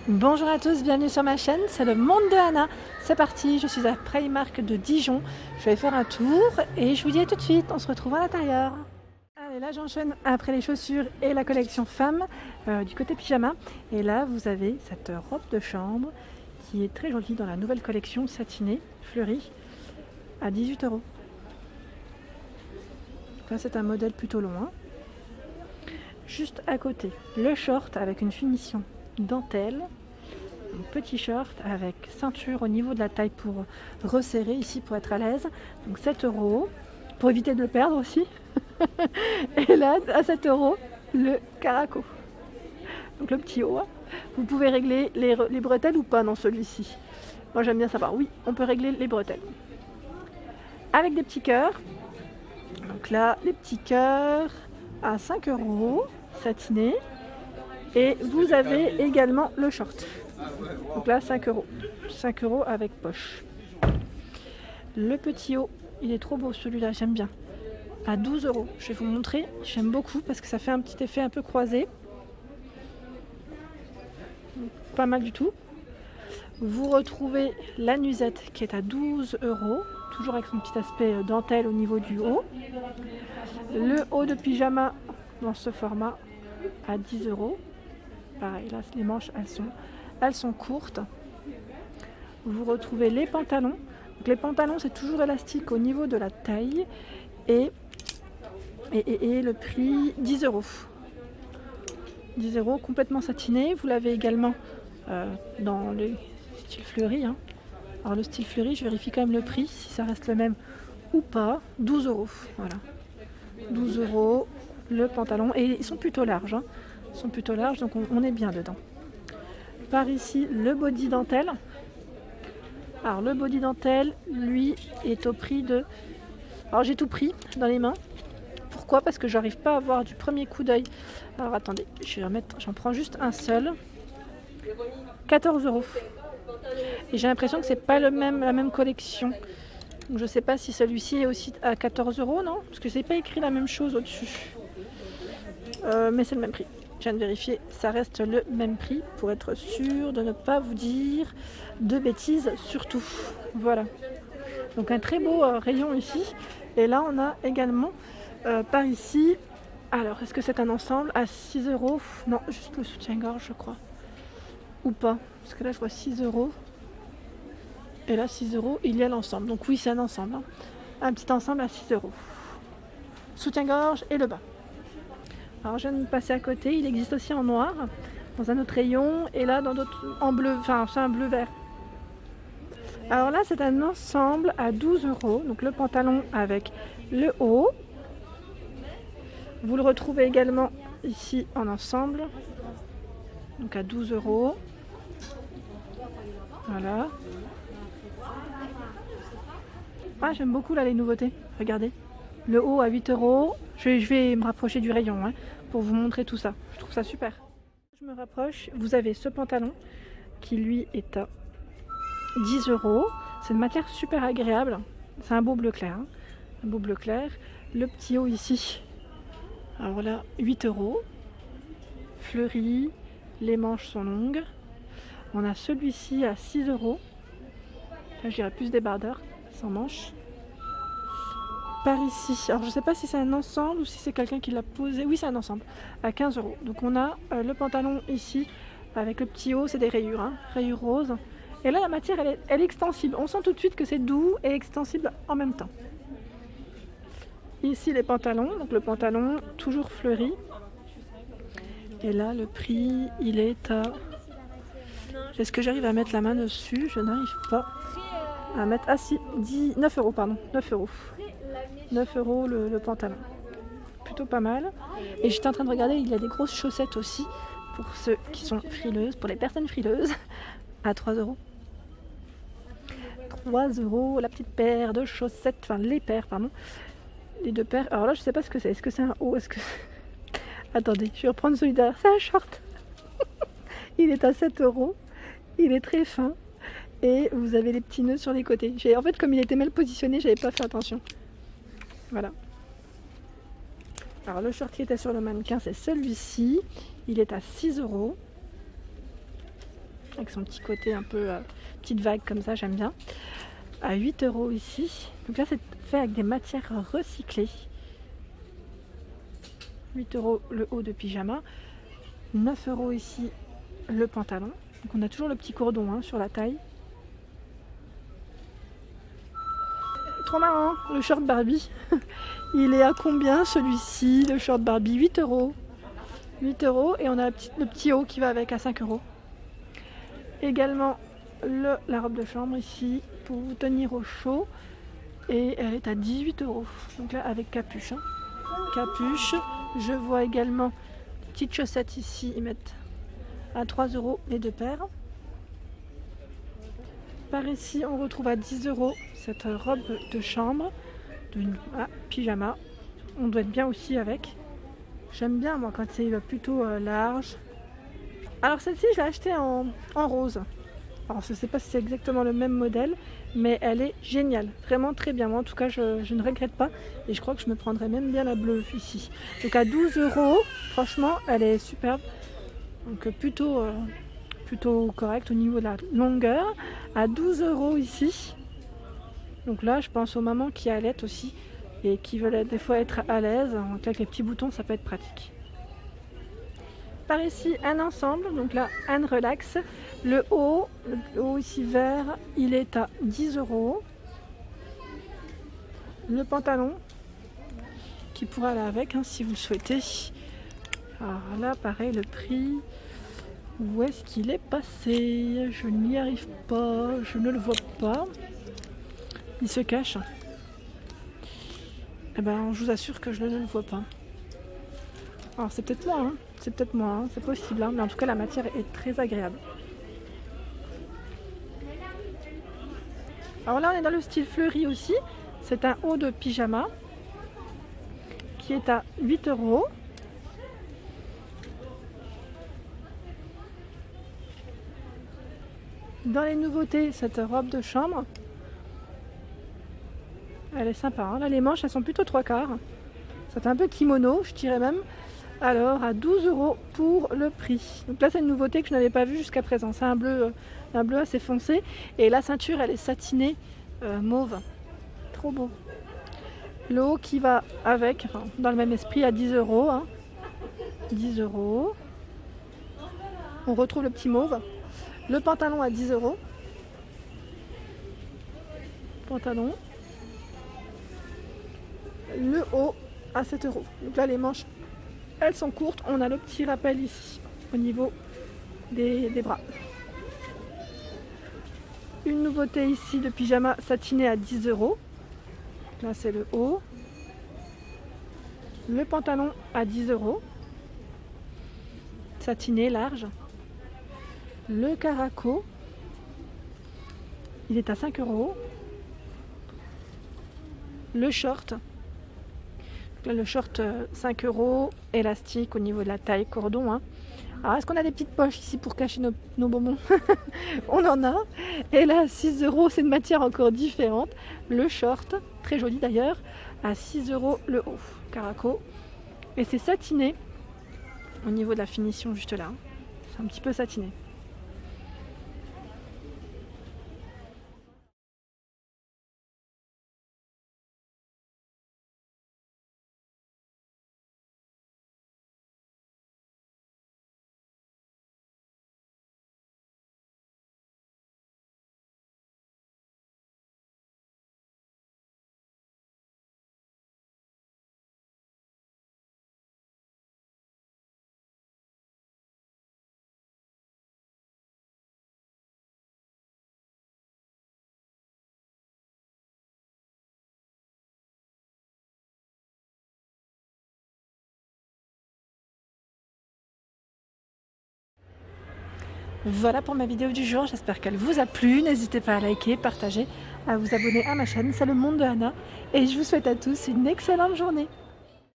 Bonjour à tous, bienvenue sur ma chaîne, c'est le monde de Anna. C'est parti, je suis à Primark de Dijon. Je vais faire un tour et je vous dis à tout de suite, on se retrouve à l'intérieur. Allez, là j'enchaîne après les chaussures et la collection femmes du côté pyjama. Et là vous avez cette robe de chambre qui est très jolie dans la nouvelle collection satinée, fleurie, à 18 €. Là c'est un modèle plutôt long. Juste à côté, le short avec une finition dentelle. Un petit short avec ceinture au niveau de la taille pour resserrer ici pour être à l'aise. Donc 7 € pour éviter de le perdre aussi. Et là à 7 € le caraco. Donc le petit haut. Vous pouvez régler les bretelles ou pas dans celui-ci. Moi j'aime bien savoir. Oui, on peut régler les bretelles. Avec des petits cœurs. Donc là les petits cœurs à 5 € satinés. Et vous avez également le short. Donc là 5 €. 5 € avec poche. Le petit haut, il est trop beau celui-là, j'aime bien. À 12 €. Je vais vous montrer, j'aime beaucoup parce que ça fait un petit effet un peu croisé. Pas mal du tout. Vous retrouvez la nuisette qui est à 12 €, toujours avec son petit aspect dentelle au niveau du haut. Le haut de pyjama dans ce format à 10 €. Pareil, là les manches elles sont courtes. Vous retrouvez les pantalons. Donc, les pantalons c'est toujours élastique au niveau de la taille et le prix 10 €. 10 € complètement satiné. Vous l'avez également dans le style fleuri. Alors le style fleuri, je vérifie quand même le prix si ça reste le même ou pas. 12 €. Voilà. 12 € le pantalon et ils sont plutôt larges. Ils sont plutôt larges donc on est bien dedans. Par ici le body dentelle. Alors le body dentelle, lui, est au prix de... Alors j'ai tout pris dans les mains. Pourquoi? Parce que j'arrive pas à voir du premier coup d'œil. Alors attendez, j'en prends juste un seul. 14 €. Et j'ai l'impression que c'est pas la même collection. Donc je sais pas si celui-ci est aussi à 14 €, non? Parce que c'est pas écrit la même chose au-dessus. Mais c'est le même prix. Je viens de vérifier, ça reste le même prix pour être sûr de ne pas vous dire de bêtises surtout. Voilà. Donc un très beau rayon ici. Et là on a également par ici, alors est-ce que c'est un ensemble à 6 €? Non, juste le soutien-gorge je crois. Ou pas, parce que là je vois 6 €. Et là 6 €, il y a l'ensemble. Donc oui c'est un ensemble. Un petit ensemble à 6 €. Soutien-gorge et le bas. Alors je viens de me passer à côté, il existe aussi en noir, dans un autre rayon, et là dans d'autres en bleu, enfin c'est un bleu vert. Alors là c'est un ensemble à 12 €, donc le pantalon avec le haut. Vous le retrouvez également ici en ensemble, donc à 12 €. Voilà. Ah j'aime beaucoup là les nouveautés, regardez. Le haut à 8 €. Je vais me rapprocher du rayon pour vous montrer tout ça. Je trouve ça super. Je me rapproche. Vous avez ce pantalon qui lui est à 10 €. C'est une matière super agréable. C'est un beau bleu clair. Un beau bleu clair. Le petit haut ici. Alors là, 8 €. Fleuri. Les manches sont longues. On a celui-ci à 6 €. Là, je dirais plus débardeur, sans manches. Par ici, alors je sais pas si c'est un ensemble ou si c'est quelqu'un qui l'a posé. Oui c'est un ensemble, à 15 €. Donc on a le pantalon ici avec le petit haut, c'est des rayures, rayures roses. Et là la matière elle est extensible, on sent tout de suite que c'est doux et extensible en même temps. Ici les pantalons, donc le pantalon toujours fleuri. Et là le prix il est à... Est-ce que j'arrive à mettre la main dessus? Je n'arrive pas à mettre... Ah si, 9 €, pardon, 9 €. 9 € le pantalon. Plutôt pas mal. Et j'étais en train de regarder, il y a des grosses chaussettes aussi pour ceux qui sont frileuses, pour les personnes frileuses, à 3 €. 3 € la petite paire de chaussettes, enfin les paires, pardon. Les deux paires. Alors là, je sais pas ce que c'est. Est-ce que c'est un haut? Est-ce que... Attendez, je vais reprendre celui derrière. C'est un short. Il est à 7 €. Il est très fin. Et vous avez les petits nœuds sur les côtés. En fait, comme il était mal positionné, j'avais pas fait attention. Voilà. Alors le short qui était sur le mannequin c'est celui-ci. Il est à 6 €. avec son petit côté un peu petite vague comme ça, j'aime bien. À 8 € ici. Donc là c'est fait avec des matières recyclées. 8 € le haut de pyjama. 9 € ici le pantalon. Donc on a toujours le petit cordon sur la taille. Trop marrant, le short Barbie. Il est à combien celui-ci, le short Barbie? 8 €. 8 € et on a le petit haut qui va avec à 5 €. Également la robe de chambre ici pour vous tenir au chaud et elle est à 18 €. Donc là avec capuche. Capuche. Je vois également des petites chaussettes ici, ils mettent à 3 € les 2 paires. Par ici on retrouve à 10 € cette robe de chambre, pyjama. On doit être bien aussi avec. J'aime bien moi quand c'est plutôt large. Alors celle-ci je l'ai achetée en rose. Alors je ne sais pas si c'est exactement le même modèle, mais elle est géniale, vraiment très bien. Moi en tout cas je ne regrette pas et je crois que je me prendrais même bien la bleue ici. Donc à 12 €, franchement elle est superbe. Donc plutôt correct au niveau de la longueur. À 12 € ici. Donc là je pense aux mamans qui allaitent aussi et qui veulent des fois être à l'aise. Avec les petits boutons ça peut être pratique. Par ici un ensemble, donc là un relax. Le haut ici vert, il est à 10 €. Le pantalon qui pourra aller avec si vous le souhaitez. Alors là pareil le prix, où est-ce qu'il est passé? Je n'y arrive pas, je ne le vois pas. Il se cache. Eh ben je vous assure que je ne le vois pas. Alors c'est peut-être moi, c'est possible, mais en tout cas la matière est très agréable. Alors là on est dans le style fleuri aussi, c'est un haut de pyjama qui est à 8 €. Dans les nouveautés, cette robe de chambre, elle est sympa, là les manches elles sont plutôt 3/4, c'est un peu kimono je dirais même. Alors à 12 € pour le prix. Donc là c'est une nouveauté que je n'avais pas vue jusqu'à présent. C'est un bleu assez foncé et la ceinture elle est satinée mauve. Trop beau. Le haut qui va avec, dans le même esprit à 10 €. 10 €. On retrouve le petit mauve. Le pantalon à 10 €. Pantalon. Le haut à 7 €. Donc là les manches elles sont courtes, on a le petit rappel ici au niveau des bras. Une nouveauté ici de pyjama satiné à 10 €. Là c'est le haut. Le pantalon à 10 €. Satiné large. Le caraco, il est à 5 €. Le short. Là, le short 5 €, élastique au niveau de la taille, cordon. Alors est-ce qu'on a des petites poches ici pour cacher nos bonbons? On en a. Et là 6 €, c'est une matière encore différente. Le short, très joli d'ailleurs, à 6 € le haut, caraco. Et c'est satiné au niveau de la finition juste là. C'est un petit peu satiné. Voilà pour ma vidéo du jour, j'espère qu'elle vous a plu. N'hésitez pas à liker, partager, à vous abonner à ma chaîne, c'est le monde de Anna. Et je vous souhaite à tous une excellente journée.